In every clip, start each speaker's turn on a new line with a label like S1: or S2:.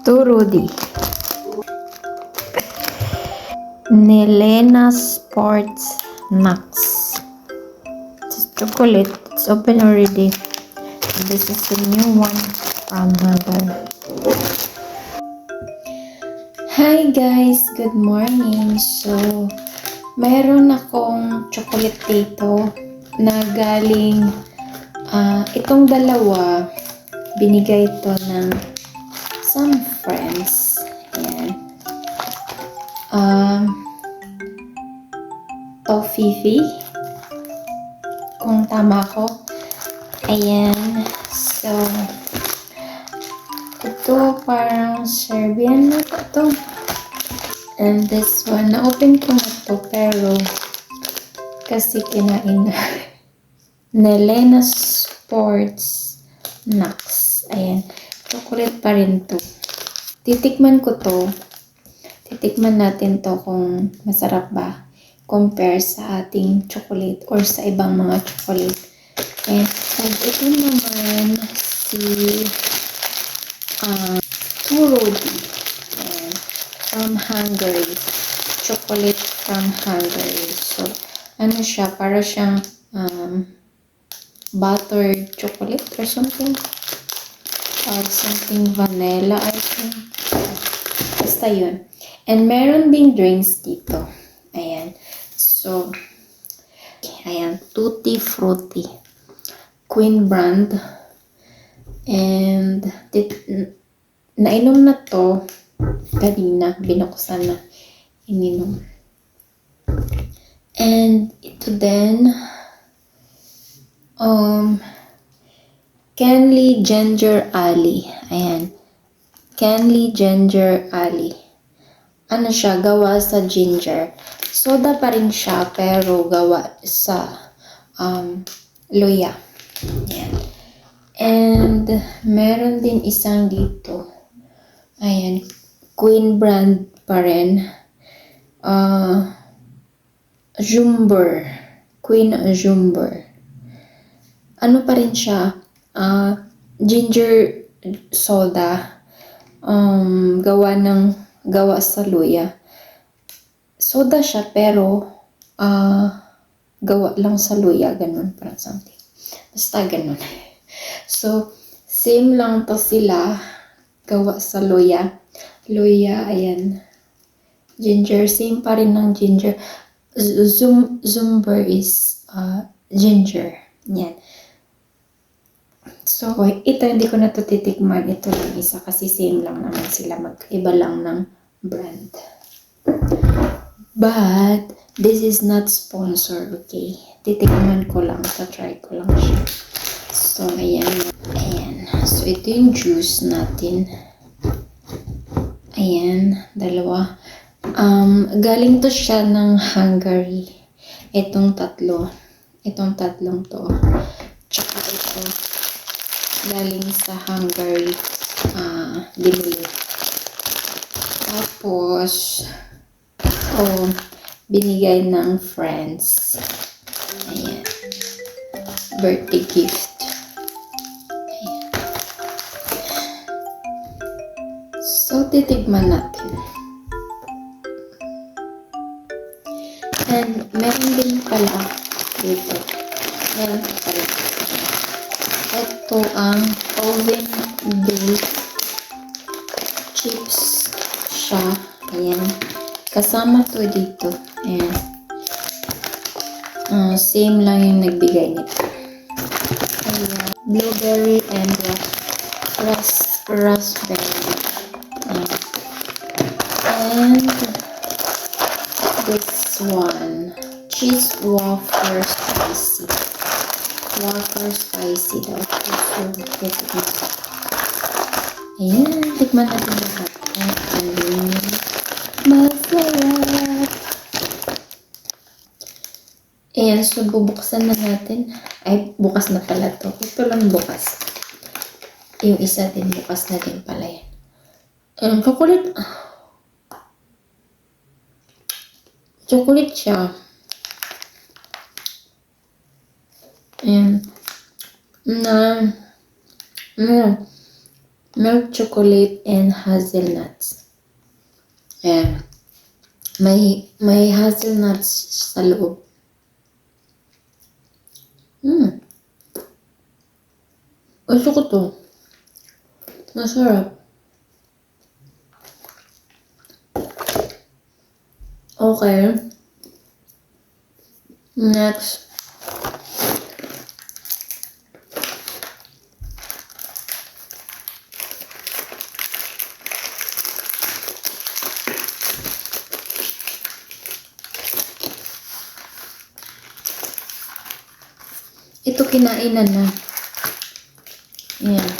S1: To Rudy. Nelena Sports Nuts. It's chocolate. It's open already. This is the new one from Hagar. Hi guys! Good morning! So, mayroon akong chocolate dito na galing itong dalawa. Binigay ito ng some friends. Ayan. Tofifi. Kung tama ko. Ayan. So, ito parang Serbian na ito. And this one, na-open ko na ito pero kasi kinain na. Nelena Sports Nuts. Ayan. Chocolate pa rin to. Titikman ko to. Titikman natin to kung masarap ba compare sa ating chocolate or sa ibang mga chocolate. And ito naman si Turodi from Hungary. Chocolate from Hungary. So, ano siya? Para siyang buttered chocolate or something. Or something vanilla, I think. Basta yun. And meron ding drinks dito. Ayan. So, ayan. Tutti Frutti. Queen brand. And, nainom na to kanina. Binuksan na. Ininom. And, ito din. Kenley Ginger Ali. Ayan. Kenley Ginger Ali. Ano siya? Gawa sa ginger. Soda pa rin siya, pero gawa sa luya. Ayan. And, meron din isang dito. Ayan. Queen brand pa rin. Jumber. Queen Jumber. Ano pa rin siya? Ginger soda. Gawa sa luya. Soda siya pero gawa lang sa luya, ganun, parang something. Basta ganun. So, same lang to sila. Gawa sa luya. Luya, ayan. Ginger, same pa rin ng ginger. Zumber is ginger. Yan. So, ito hindi ko na ito titikman. Ito lang isa kasi same lang naman sila. Magkaiba lang ng brand. But, this is not sponsored, okay? Titikman ko lang. Try ko lang siya. So, ayan. Ayan. So, ito yung juice natin. Ayan. Dalawa. Galing to siya ng Hungary. Itong tatlo. Itong tatlong to. Tsaka ito. Galing sa Hungary. Binili. Tapos, binigay ng friends. Ayan. Birthday gift. Ayan. So, titigman natin. And, meron din pala dito. Meron pala. Ito ang oven-baked chips siya. Ayan. Kasama to dito. Ayan. Same lang yung nagbigay nito. Ayan. Blueberry and raspberry. Ayan. And this one. Cheese wafer spicy. Wafer spicy daw. Ayan, tikman natin lahat. Masarap. Ayan, so bubuksan na natin. Ay, bukas na pala to. Ito lang bukas. Yung isa din, bukas na din pala yan. Ayan, chocolate. Chocolate siya. Ayan. milk chocolate and hazelnuts. Ayan. May hazelnuts sa loob. Gusto ko to. Masarap. Okay. Next. Ito kinainan na. Ayan.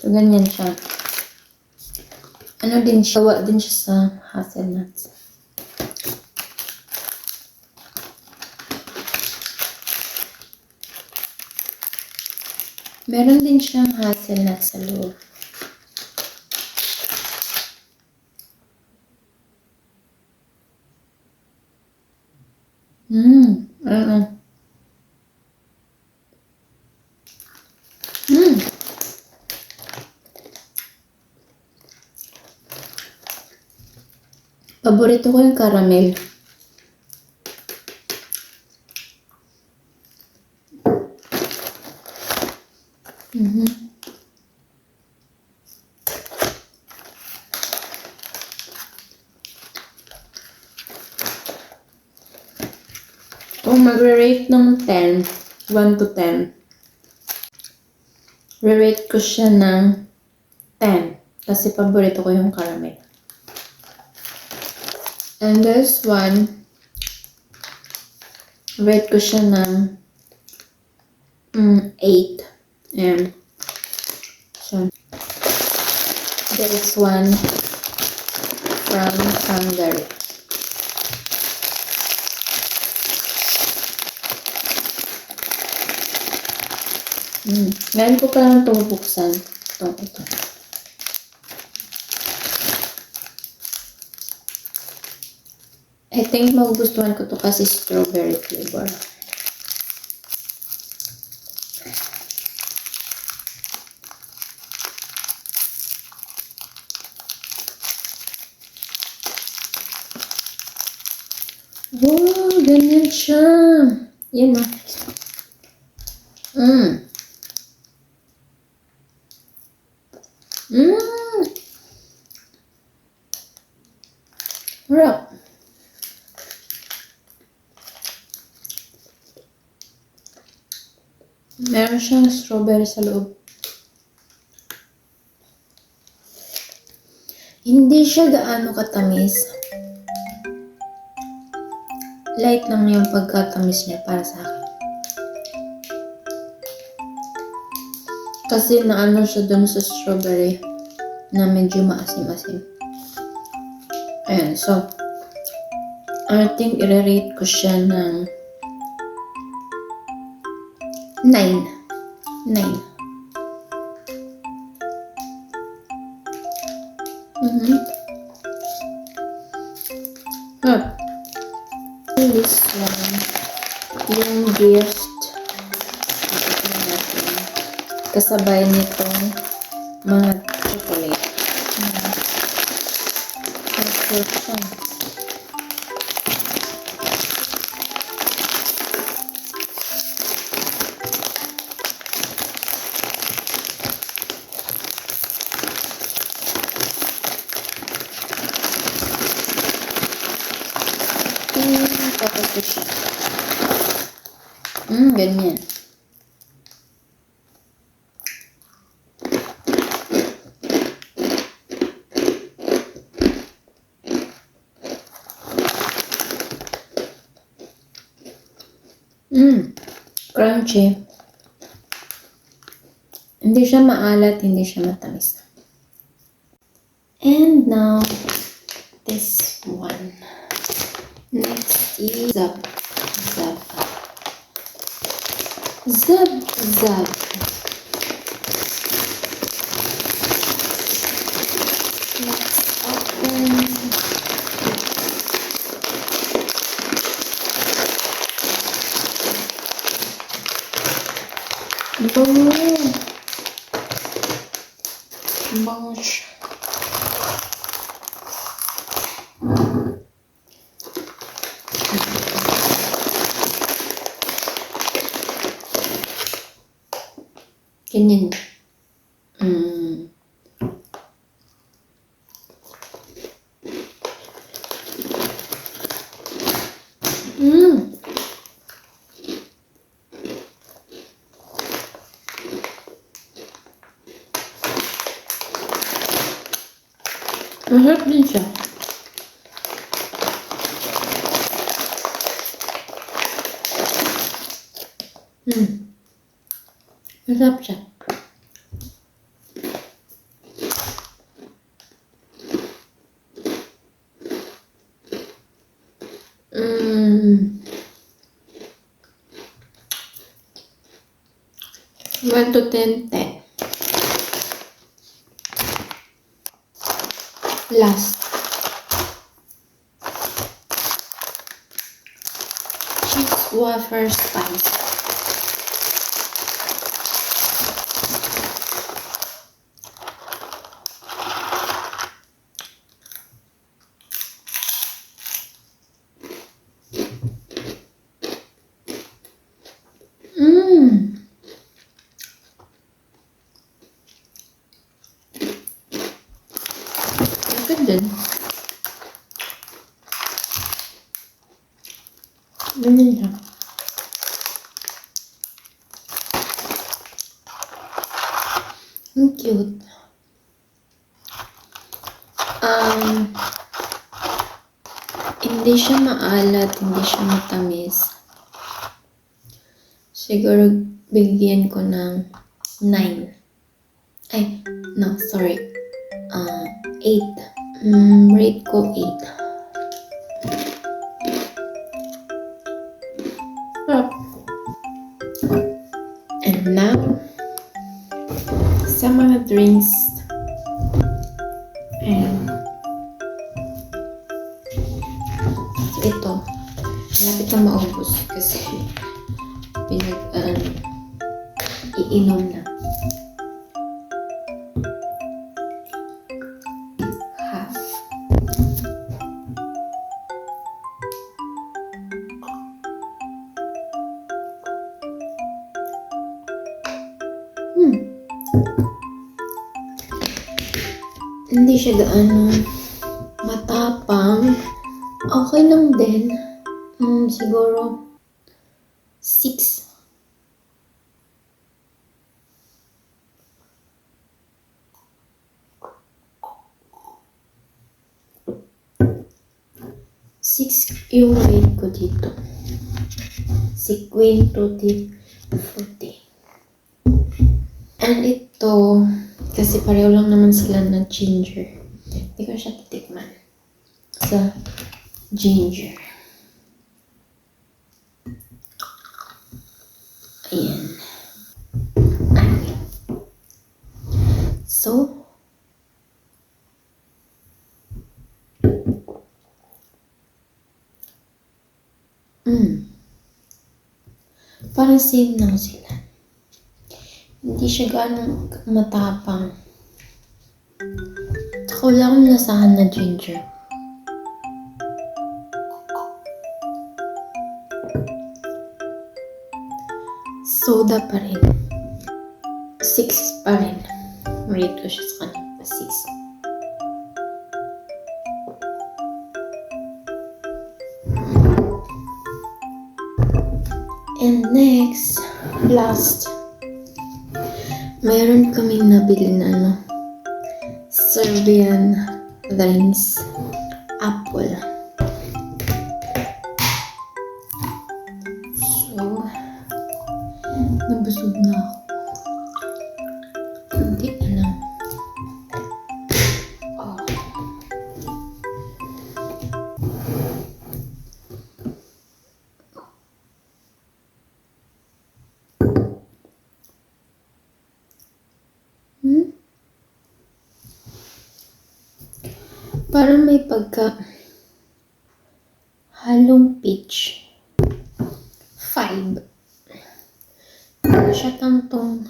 S1: So, ganyan siya. Ano din siya? Gawa din siya sa hazelnuts. Meron din siyang hazelnuts sa loob. Ano? Paborito ko yung caramel. Kung mag-rate ng 10, 1 to 10, re-rate ko siya ng 10 kasi paborito ko yung caramel. And this one, rate ko siya ng 8. And so, this one from Hungary. Ngayon ko pa lang ito bubuksan. Ito. I think magugustuhan ko to kasi strawberry flavor. Wow, ganyan siya. Yan o. Sarap. Meron siyang strawberry sa loob. Hindi siya gaano katamis. Light lang yung pagkatamis niya para sa akin. Kasi naano siya dun sa strawberry na medyo maasim-asim. Ayan, so I think i-rate ko siya ng 9. 9. This one, yung gift, kasabay nitong mga chocolate. Tapos siya. Ganyan. Crunchy. Hindi siya maalat, hindi siya matamis. And now, this one. Next is Zab. Let's open. Ang bango siya. Ganyan. Masarap din siya. Masarap siya. One to 10, 10. Last. Cheese wafer spice. Good din. Ganyan siya. Ang cute. Hindi siya maalat, hindi siya matamis. Siguro bigyan ko ng 9. Ay, no, sorry. 8. Rate ko 8. And now, sa mga drinks, and so ito, malapit na maubos kasi iinom na. Half. Hindi siya gaano matapang. Okay lang din. Siguro 6. Yung rate ko dito. 50 40. And ito, kasi pareho lang naman sila ng ginger. Hindi ko siya titikman. Sa ginger. Ayan. So, parang same lang sila. Hindi siya ganong matapang. Ako lang ang lasahan na ginger. Soda pa rin. 6 pa rin. Rate ko siya sa kanila. 6. And next, last, meron kaming nabili na Serbian drinks apple. So, nabusog na ako. Hindi na lang. Parang may pagka halong peach. 5. Siya tantong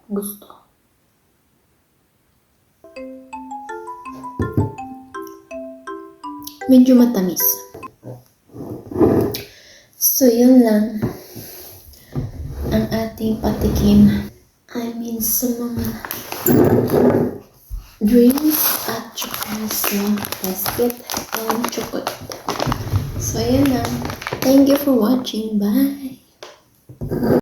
S1: gusto. medyo matamis. So, yun lang ang ating patikim. I mean, sa mga drinks at saka sa basket and chocolate. So, ayan lang. Thank you for watching. Bye!